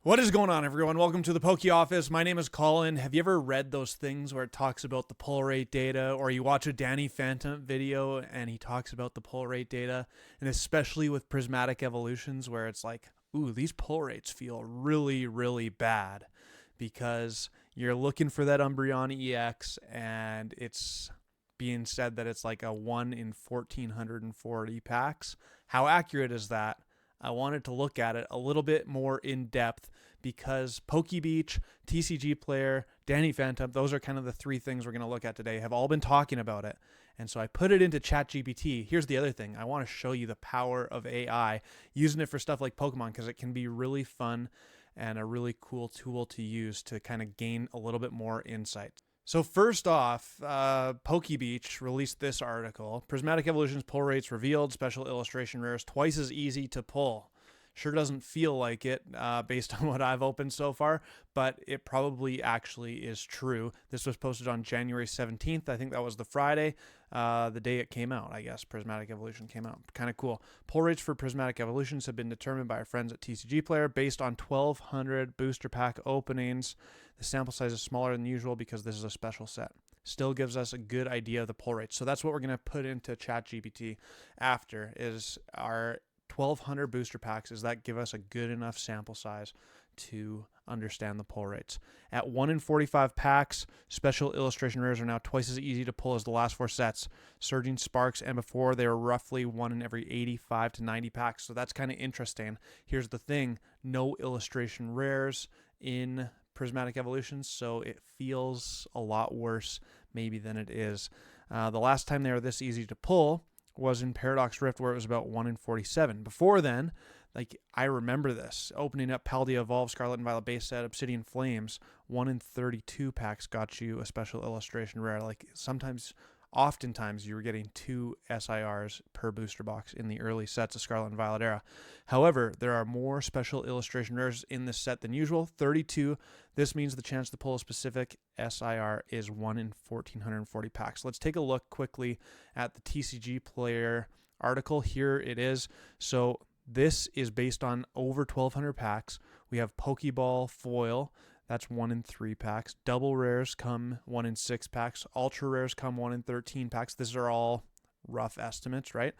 What is going on, everyone? Welcome to the Pokey Office. My name is Colin. Have you ever read those things where it talks about the pull rate data, or you watch a Danny Phantump video and he talks about the pull rate data, and especially with Prismatic evolutions where it's like, ooh, these pull rates feel really, really bad because you're looking for that Umbreon EX and it's being said that it's like a 1 in 1440 packs. How accurate is that? I wanted to look at it a little bit more in depth because PokeBeach, TCGPlayer, Danny Phantump, those are kind of the three things we're going to look at today, have all been talking about it. And so I put it into ChatGPT. Here's the other thing. I want to show you the power of AI, using it for stuff like Pokemon, because it can be really fun and a really cool tool to use to kind of gain a little bit more insight. So first off, PokeBeach released this article. Prismatic Evolution's pull rates revealed. Special illustration rares twice as easy to pull. Sure doesn't feel like it based on what I've opened so far, but it probably actually is true. This was posted on January 17th. I think that was the Friday, the day it came out, I guess. Prismatic Evolution came out. Kind of cool. Pull rates for Prismatic Evolutions have been determined by our friends at TCGPlayer based on 1,200 booster pack openings. The sample size is smaller than usual because this is a special set. Still gives us a good idea of the pull rates. So that's what we're going to put into ChatGPT after, is our 1,200 booster packs. Does that give us a good enough sample size to understand the pull rates? At 1 in 45 packs, special illustration rares are now twice as easy to pull as the last four sets. Surging Sparks, and before they were roughly 1 in every 85 to 90 packs. So that's kind of interesting. Here's the thing. No illustration rares in Prismatic Evolutions, so it feels a lot worse maybe than it is. The last time they were this easy to pull was in Paradox Rift, where it was about 1 in 47. Before then, like, I remember this. Opening up Paldea Evolve, Scarlet and Violet base set, Obsidian Flames, 1 in 32 packs got you a special illustration rare. Like, oftentimes you were getting 2 SIRs per booster box in the early sets of Scarlet and Violet era. However, there are more special illustration rares in this set than usual, 32. This means the chance to pull a specific SIR is 1 in 1,440 packs. Let's take a look quickly at the TCGPlayer article. Here it is. So this is based on over 1,200 packs. We have Pokeball Foil. That's 1 in 3 packs. Double rares come 1 in 6 packs. Ultra rares come 1 in 13 packs. These are all rough estimates, right?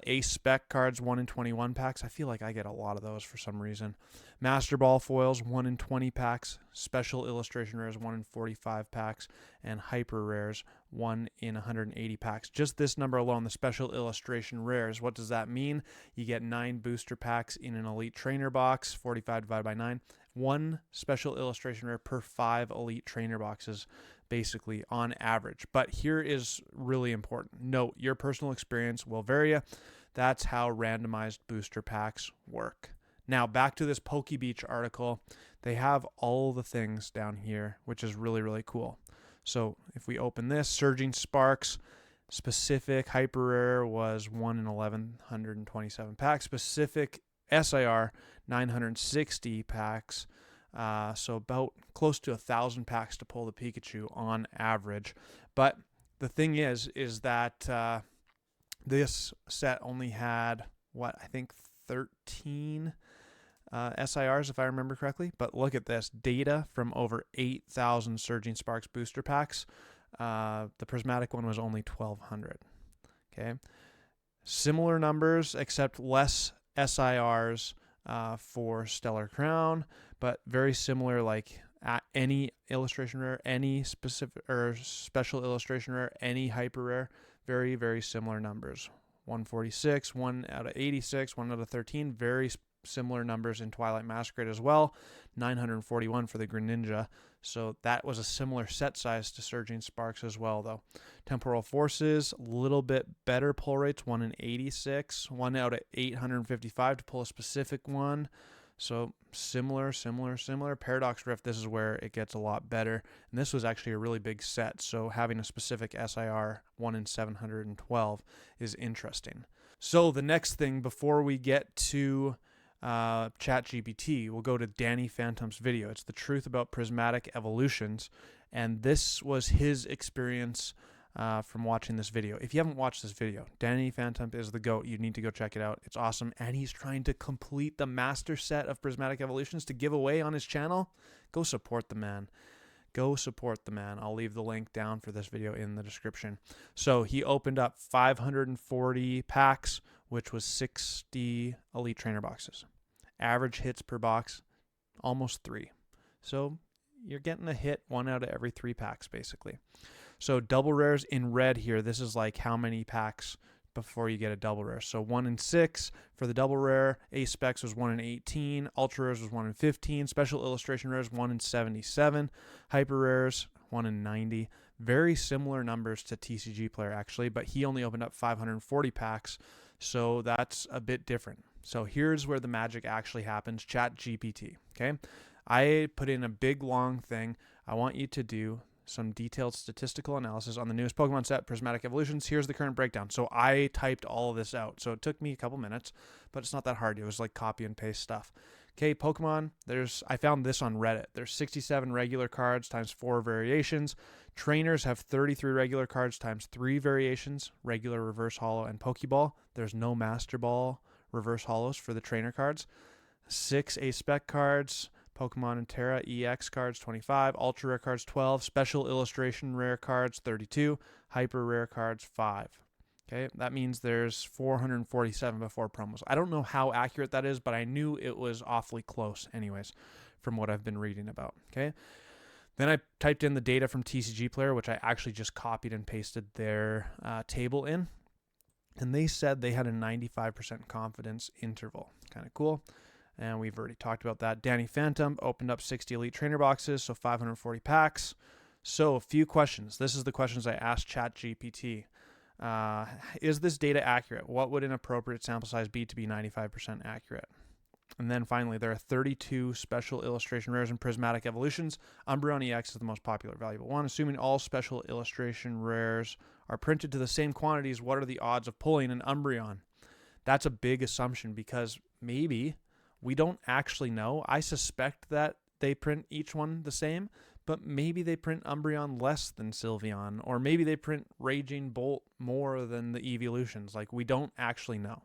Ace Spec cards, 1 in 21 packs. I feel like I get a lot of those for some reason. Master Ball foils, 1 in 20 packs. Special illustration rares, 1 in 45 packs. And hyper rares, 1 in 180 packs. Just this number alone, the special illustration rares. What does that mean? You get 9 booster packs in an elite trainer box, 45 divided by 9. 1 special illustration rare per 5 elite trainer boxes, basically on average. But here is really important. Note, your personal experience will vary. That's how randomized booster packs work. Now, back to this PokeBeach article. They have all the things down here, which is really, really cool. So if we open this, Surging Sparks, specific hyper rare was 1 in 1,127 packs. Specific SIR, 960 packs. So about close to 1,000 packs to pull the Pikachu on average. But the thing is that this set only had, I think 13 SIRs, if I remember correctly. But look at this. Data from over 8,000 Surging Sparks booster packs. The Prismatic one was only 1,200. Okay. Similar numbers, except less SIRs for Stellar Crown, but very similar, like any illustration rare, any specific or special illustration rare, any hyper rare, very, very similar numbers. 146, 1 out of 86, 1 out of 13, very similar numbers in Twilight Masquerade as well. 941 for the Greninja. So that was a similar set size to Surging Sparks as well, though. Temporal Forces, a little bit better pull rates, 1 in 86, 1 out of 855 to pull a specific one. So similar. Paradox Rift, this is where it gets a lot better. And this was actually a really big set, so having a specific SIR 1 in 712 is interesting. So the next thing before we get to ChatGPT, we'll go to Danny Phantump's video. It's the truth about prismatic evolutions, and this was his experience from watching this video. If you haven't watched this video, Danny Phantump is the GOAT. You need to go check it out. It's awesome. And he's trying to complete the master set of prismatic evolutions to give away on his channel. Go support the man. Go support the man. I'll leave the link down for this video in the description. So he opened up 540 packs, which was 60 elite trainer boxes. Average hits per box, almost 3. So you're getting a hit 1 out of every 3 packs, basically. So double rares in red here, this is like how many packs before you get a double rare. So 1 in 6 for the double rare. Ace Specs was 1 in 18. Ultra rares was 1 in 15. Special illustration rares 1 in 77. Hyper rares 1 in 90. Very similar numbers to TCGPlayer actually, but he only opened up 540 packs, so that's a bit different. So here's where the magic actually happens. ChatGPT. Okay, I put in a big long thing. I want you to do some detailed statistical analysis on the newest Pokemon set, Prismatic Evolutions. Here's the current breakdown. So I typed all of this out. So it took me a couple minutes, but it's not that hard. It was like copy and paste stuff. Okay, Pokemon, I found this on Reddit. There's 67 regular cards times 4 variations. Trainers have 33 regular cards times 3 variations, regular, reverse holo, and Pokeball. There's no Master Ball reverse holos for the trainer cards. 6 A-Spec cards, Pokemon and Terra EX cards 25, Ultra Rare cards 12, Special Illustration Rare cards 32, Hyper Rare cards 5. Okay, that means there's 447 before promos. I don't know how accurate that is, but I knew it was awfully close anyways from what I've been reading about. Okay, then I typed in the data from TCGPlayer, which I actually just copied and pasted their table in, and they said they had a 95% confidence interval. Kind of cool. And we've already talked about that. Danny Phantump opened up 60 elite trainer boxes, so 540 packs. So a few questions. This is the questions I asked ChatGPT. Is this data accurate? What would an appropriate sample size be to be 95% accurate? And then finally, there are 32 special illustration rares and prismatic evolutions. Umbreon EX is the most popular valuable one. Assuming all special illustration rares are printed to the same quantities, what are the odds of pulling an Umbreon? That's a big assumption because maybe we don't actually know. I suspect that they print each one the same, but maybe they print Umbreon less than Sylveon, or maybe they print Raging Bolt more than the Evolutions. Like, we don't actually know.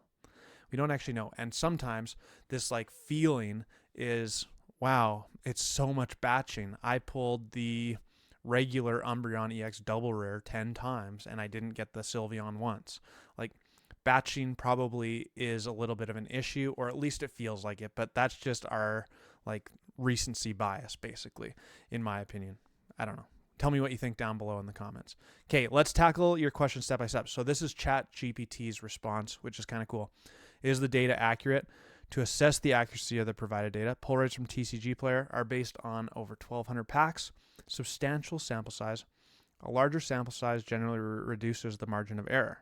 We don't actually know. And sometimes this like feeling is, wow, it's so much batching. I pulled the regular Umbreon EX double rare 10 times and I didn't get the Sylveon once. Like, batching probably is a little bit of an issue, or at least it feels like it, but that's just our like recency bias, basically, in my opinion. I don't know. Tell me what you think down below in the comments. Okay, let's tackle your question step by step. So this is ChatGPT's response, which is kind of cool. Is the data accurate? To assess the accuracy of the provided data, pull rates from TCGPlayer are based on over 1,200 packs, substantial sample size. A larger sample size generally reduces the margin of error.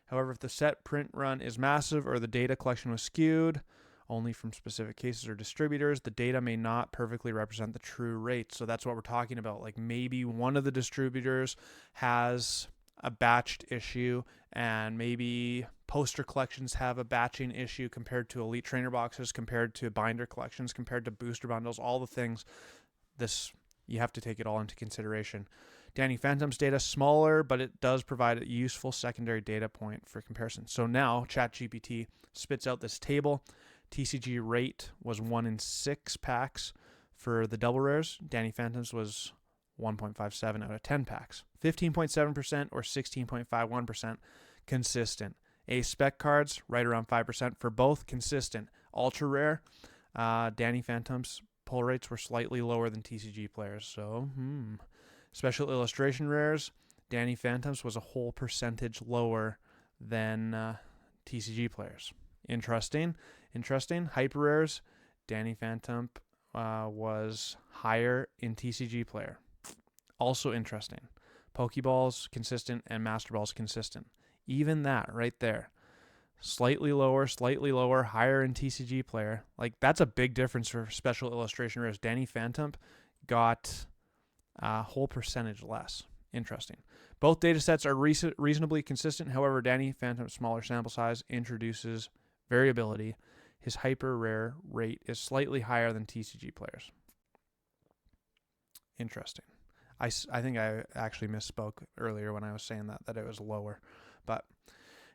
However, if the set print run is massive or the data collection was skewed only from specific cases or distributors, the data may not perfectly represent the true rate. So that's what we're talking about. Like, maybe one of the distributors has a batched issue, and maybe poster collections have a batching issue compared to elite trainer boxes, compared to binder collections, compared to booster bundles, all the things. This, you have to take it all into consideration. Danny Phantump's data smaller, but it does provide a useful secondary data point for comparison. So now ChatGPT spits out this table. TCG rate was 1 in 6 packs for the double rares. Danny Phantump's was 1.57 out of 10 packs. 15.7% or 16.51% consistent. A-Spec cards, right around 5% for both, consistent. Ultra rare, Danny Phantump's pull rates were slightly lower than TCGPlayer's. So, Special illustration rares, Danny Phantump's was a whole percentage lower than TCGPlayer's. Interesting. Hyper rares, Danny Phantump was higher in TCGPlayer. Also interesting. Pokeballs consistent and Master Balls consistent. Even that right there. Slightly lower, higher in TCGPlayer. Like, that's a big difference for special illustration rares. Danny Phantump got a whole percentage less. Interesting. Both data sets are reasonably consistent. However, Danny Phantump's smaller sample size introduces variability. His hyper rare rate is slightly higher than TCGPlayer's. Interesting. I think I actually misspoke earlier when I was saying that it was lower. But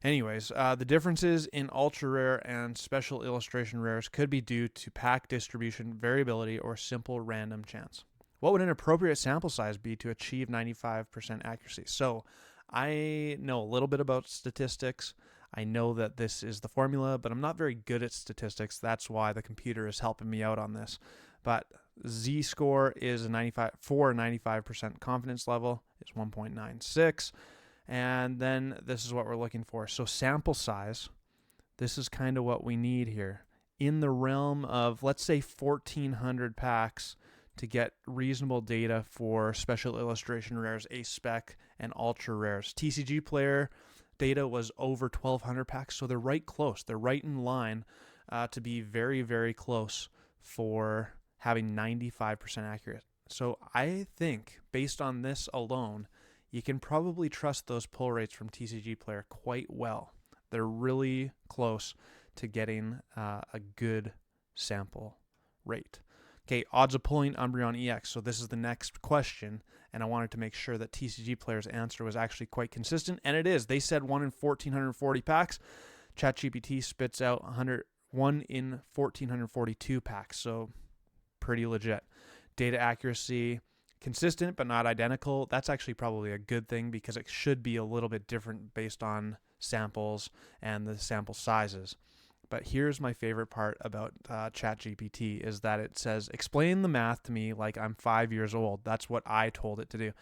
anyways, the differences in ultra rare and special illustration rares could be due to pack distribution, variability, or simple random chance. What would an appropriate sample size be to achieve 95% accuracy? So I know a little bit about statistics. I know that this is the formula, but I'm not very good at statistics. That's why the computer is helping me out on this. But Z-score is a 95% confidence level. It's 1.96. And then this is what we're looking for. So sample size, this is kind of what we need here. In the realm of, let's say, 1,400 packs to get reasonable data for special illustration rares, ace spec, and ultra rares. TCGPlayer data was over 1,200 packs, so they're right close. They're right in line to be very, very close for having 95% accurate. So I think, based on this alone, you can probably trust those pull rates from TCGPlayer quite well. They're really close to getting a good sample rate. Okay, odds of pulling Umbreon EX. So this is the next question, and I wanted to make sure that TCGPlayer's answer was actually quite consistent, and it is. They said 1 in 1,440 packs. ChatGPT spits out 1 in 1,442 packs, so pretty legit. Data accuracy, consistent but not identical. That's actually probably a good thing because it should be a little bit different based on samples and the sample sizes. But here's my favorite part about ChatGPT is that it says, explain the math to me like I'm 5 years old. That's what I told it to do.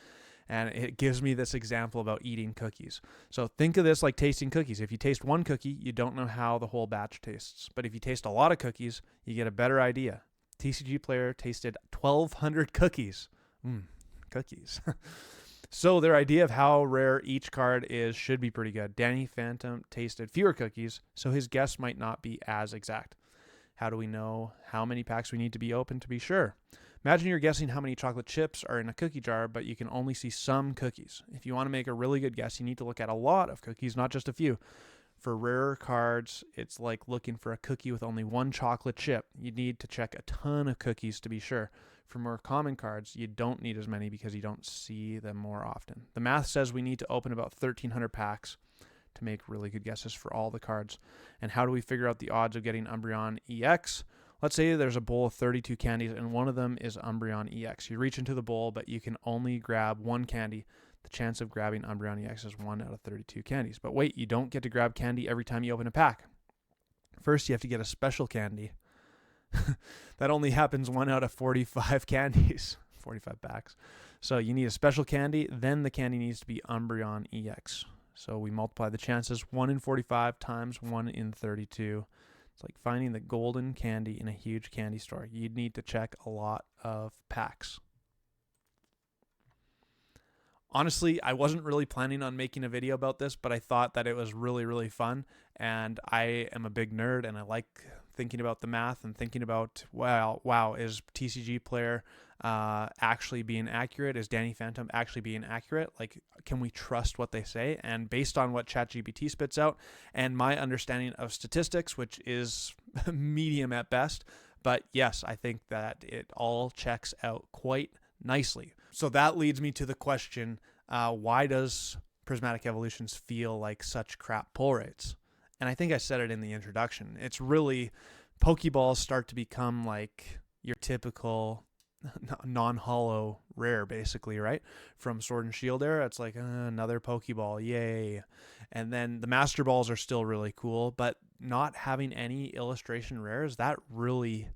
And it gives me this example about eating cookies. So think of this like tasting cookies. If you taste one cookie, you don't know how the whole batch tastes. But if you taste a lot of cookies, you get a better idea. TCGPlayer tasted 1,200 cookies. Cookies. So their idea of how rare each card is should be pretty good. Danny Phantump tasted fewer cookies, so his guess might not be as exact. How do we know how many packs we need to be open to be sure? Imagine you're guessing how many chocolate chips are in a cookie jar, but you can only see some cookies. If you want to make a really good guess, you need to look at a lot of cookies, not just a few. For rarer cards, it's like looking for a cookie with only one chocolate chip. You need to check a ton of cookies to be sure. For more common cards, you don't need as many because you don't see them more often. The math says we need to open about 1,300 packs to make really good guesses for all the cards. And how do we figure out the odds of getting Umbreon EX? Let's say there's a bowl of 32 candies and one of them is Umbreon EX. You reach into the bowl, but you can only grab one candy. The chance of grabbing Umbreon EX is 1 out of 32 candies. But wait, you don't get to grab candy every time you open a pack. First, you have to get a special candy. That only happens 1 out of 45 candies, 45 packs. So you need a special candy, then the candy needs to be Umbreon EX. So we multiply the chances, 1 in 45 times 1 in 32. It's like finding the golden candy in a huge candy store. You'd need to check a lot of packs. Honestly, I wasn't really planning on making a video about this, but I thought that it was really, really fun. And I am a big nerd and I like thinking about the math and thinking about, wow, is TCGPlayer actually being accurate? Is Danny Phantump actually being accurate? Like, can we trust what they say? And based on what ChatGPT spits out and my understanding of statistics, which is medium at best, but yes, I think that it all checks out quite nicely. So that leads me to the question, why does Prismatic Evolutions feel like such crap pull rates? And I think I said it in the introduction. It's really, Pokeballs start to become like your typical non-hollow rare, basically, right? From Sword and Shield era, it's like another Pokeball, yay. And then the Master Balls are still really cool, but not having any illustration rares, that really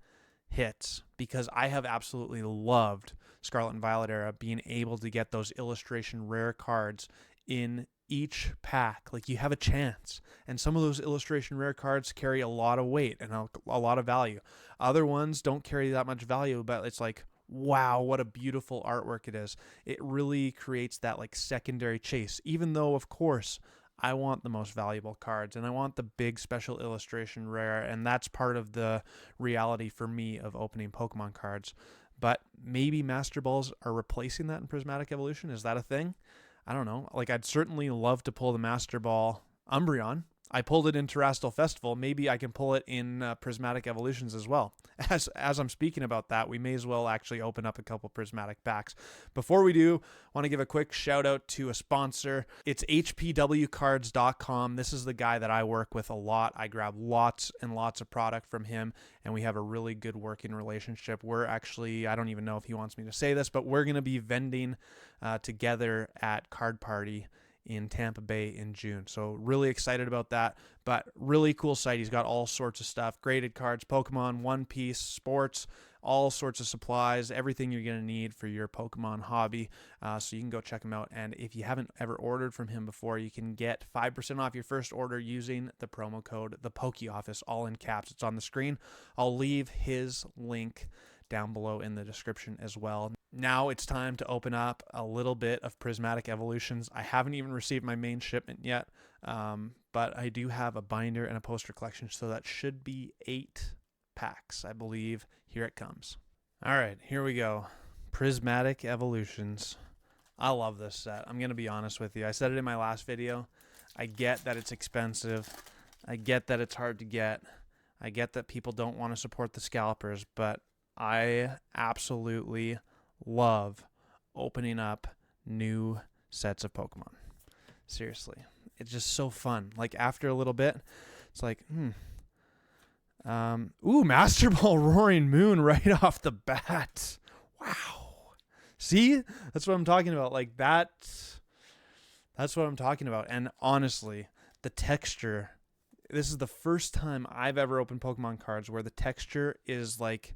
hits, because I have absolutely loved Scarlet and Violet era being able to get those illustration rare cards in each pack. Like, you have a chance, and some of those illustration rare cards carry a lot of weight and a lot of value. Other ones don't carry that much value, but it's like, wow, what a beautiful artwork it is. It really creates that like secondary chase, even though of course I want the most valuable cards and I want the big special illustration rare, and that's part of the reality for me of opening Pokemon cards. But maybe Master Balls are replacing that in Prismatic Evolution. Is that a thing? I don't know. Like, I'd certainly love to pull the Master Ball Umbreon. I pulled it in Terrestrial Festival. Maybe I can pull it in Prismatic Evolutions as well. As I'm speaking about that, we may as well actually open up a couple Prismatic packs. Before we do, I want to give a quick shout out to a sponsor. It's hpwcards.com. This is the guy that I work with a lot. I grab lots and lots of product from him, and we have a really good working relationship. We're actually, I don't even know if he wants me to say this, but we're going to be vending together at Card Party in Tampa Bay in June. So really excited about that, but really cool site. He's got all sorts of stuff, graded cards, Pokemon, One Piece, sports, all sorts of supplies, everything you're going to need for your Pokemon hobby. So you can go check him out. And if you haven't ever ordered from him before, you can get 5% off your first order using the promo code, the PokeOffice, all in caps. It's on the screen. I'll leave his link down below in the description as well. Now it's time to open up a little bit of Prismatic Evolutions. I haven't even received my main shipment yet, but I do have a binder and a poster collection, so that should be 8 packs, I believe. Here it comes. All right, here we go. Prismatic Evolutions. I love this set. I'm going to be honest with you. I said it in my last video. I get that it's expensive. I get that it's hard to get. I get that people don't want to support the scalpers, but I absolutely love opening up new sets of Pokemon. Seriously. It's just so fun. Like, after a little bit, it's like, Master Ball Roaring Moon right off the bat. Wow. See? That's what I'm talking about. Like, that's what I'm talking about. And honestly, the texture, this is the first time I've ever opened Pokemon cards where the texture is like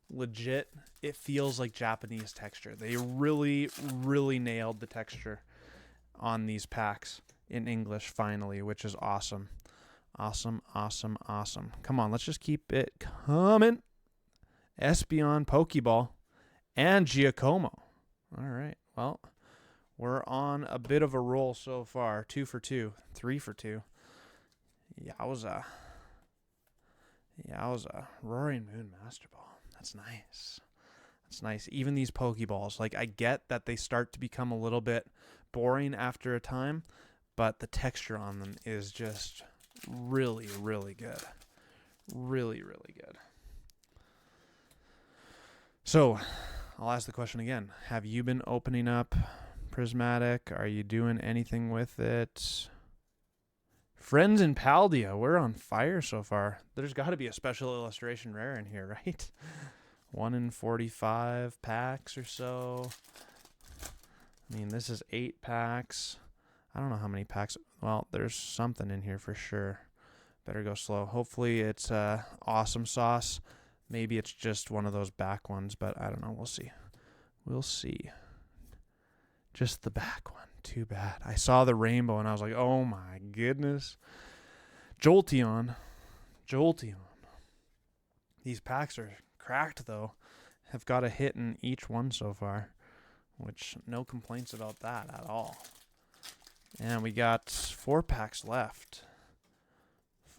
legit. It feels like Japanese texture. They really, really nailed the texture on these packs in English finally, which is awesome. Awesome, awesome, awesome. Come on, let's just keep it coming. Espeon, Pokeball, and Giacomo. All right, well, we're on a bit of a roll so far. 2 for 2, 3 for 2. Yowza. Roaring Moon Master Ball. That's nice. That's nice. Even these Pokeballs, like, I get that they start to become a little bit boring after a time, but the texture on them is just really, really good. Really, really good. So, I'll ask the question again. Have you been opening up Prismatic? Are you doing anything with it? Friends in Paldea, we're on fire so far. There's got to be a special illustration rare in here, right? 1 in 45 packs or so. I mean, this is 8 packs. I don't know how many packs. Well, there's something in here for sure. Better go slow. Hopefully it's awesome sauce. Maybe it's just one of those back ones, but I don't know. We'll see. We'll see. Just the back one. Too bad. I saw the rainbow and I was like, oh my goodness. Jolteon. These packs are cracked though. Have got a hit in each one so far, which no complaints about that at all. And we got 4 packs left.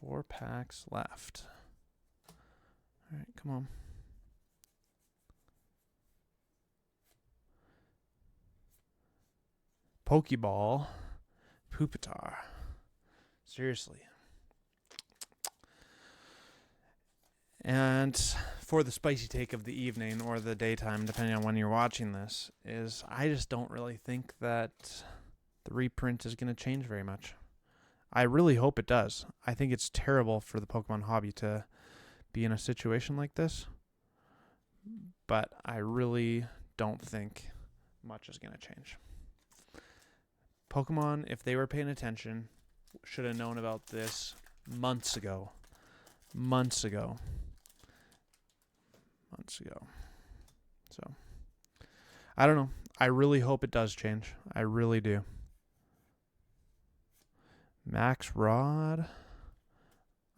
4 packs left. All right, come on. Pokeball, Pupitar. Seriously. And for the spicy take of the evening or the daytime, depending on when you're watching this, is I just don't really think that the reprint is going to change very much. I really hope it does. I think it's terrible for the Pokemon hobby to be in a situation like this, but I really don't think much is going to change. Pokemon, if they were paying attention, should have known about this months ago. So, I don't know. I really hope it does change. I really do. Max Rod.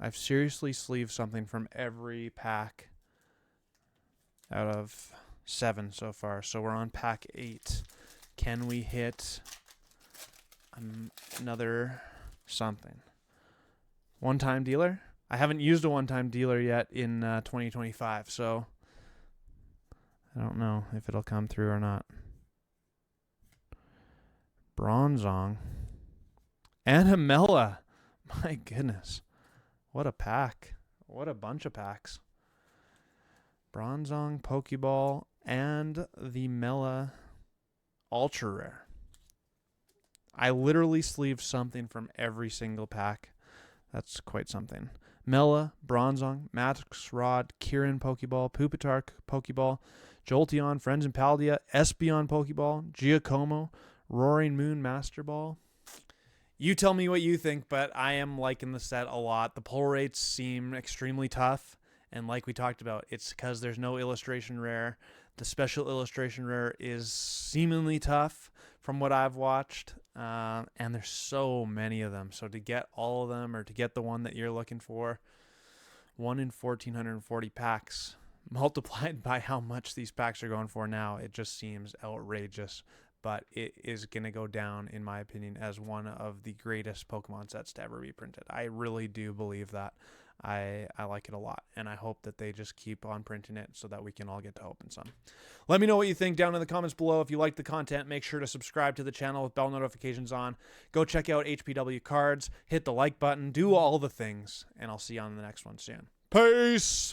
I've seriously sleeved something from every pack out of 7 so far. So we're on pack 8. Can we hit another something? One-time dealer? I haven't used a one-time dealer yet in 2025, so I don't know if it'll come through or not. Bronzong. Animella. My goodness. What a pack. What a bunch of packs. Bronzong, Pokeball, and the Mela Ultra Rare. I literally sleeved something from every single pack. That's quite something. Mela, Bronzong, Max Rod, Kieran Pokeball, Pupitar Pokeball, Jolteon, Friends and Paldea, Espeon Pokeball, Giacomo, Roaring Moon Master Ball. You tell me what you think, but I am liking the set a lot. The pull rates seem extremely tough, and like we talked about, it's because there's no illustration rare. The special illustration rare is seemingly tough from what I've watched, and there's so many of them. So to get all of them, or to get the one that you're looking for, 1 in 1,440 packs, multiplied by how much these packs are going for now, it just seems outrageous. But it is going to go down, in my opinion, as one of the greatest Pokemon sets to ever be printed. I really do believe that. I like it a lot, and I hope that they just keep on printing it so that we can all get to open some. Let me know what you think down in the comments below. If you like the content, make sure to subscribe to the channel with bell notifications on. Go check out HPW Cards, hit the like button, do all the things, and I'll see you on the next one soon. Peace!